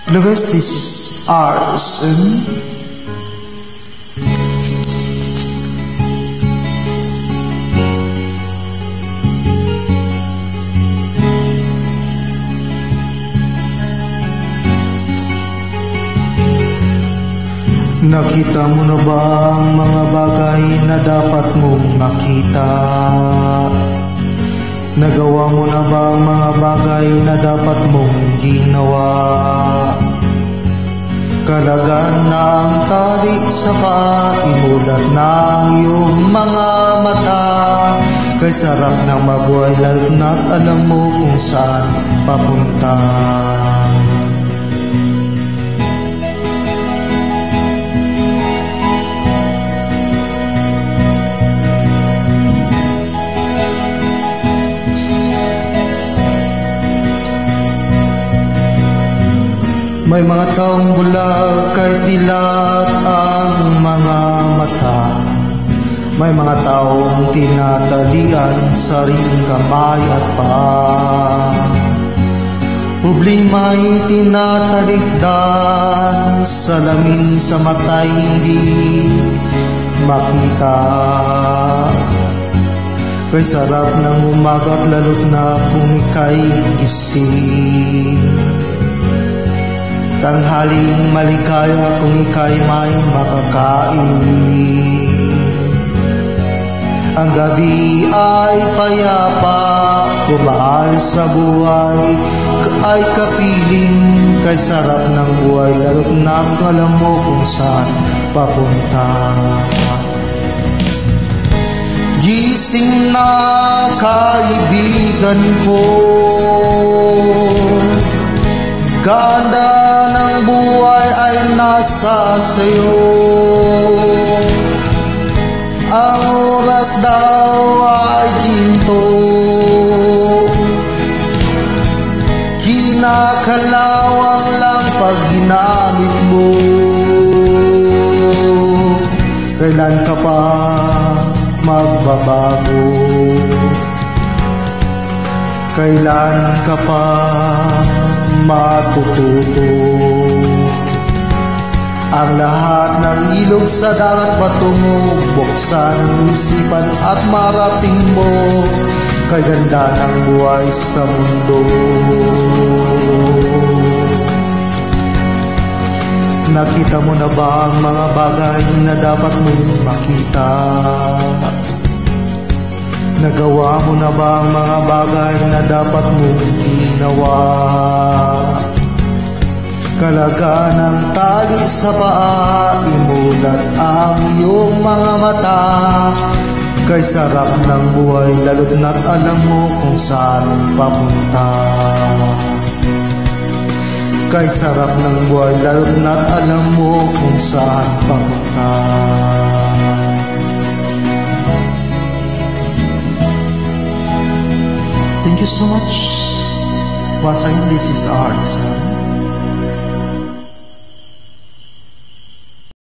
Hello guys, this is RSM. Nakita mo na ba ang mga bagay na dapat mong makita? Nagawa mo na ba ang mga bagay na dapat mong ginawa? Kalagan na ang tali sa paa, imulat na ang iyong mga mata. Kay sarap ng mabuhay lalo't na't alam mo kung saan papunta. May mga taong bulag kahit dilat ang mga mata. May mga taong tinatalian sa ring kamay at paa. Problema'y tinatalikdan, salamin sa mata'y hindi makita. Kay sarap ng umaga't lalo't na kung ika'y gising. Tanghaling maligaya kung ika'y may makakain. Ang gabi ay payapa, kumahal sa buhay ay kapiling. Kay sarap ng buhay lalo't na't alam mo kung saan papunta. Gising na kaibigan ko, ganda ng buhay ay nasa sayo. Ang oras daw ay ginto, kinakalawang lang pag ginamit mo. Kailan ka pa magbabago? Kailan ka pa matututo? Ang lahat ng ilog sa dagat patungo, buksan ang isipan at marating mo. Kay ganda ng buhay sa mundo. Nakita mo na ba ang mga bagay na dapat mong makita? Nagawa mo na ba ang mga bagay na dapat mong ginawa? Kalaga ng tali sa paa, imulat ang iyong mga mata. Kay sarap ng buhay lalo't na't alam mo kung saan papunta. Kay sarap ng buhay lalo't na't alam mo kung saan papunta. Thank you so much. Once again, this is RSM.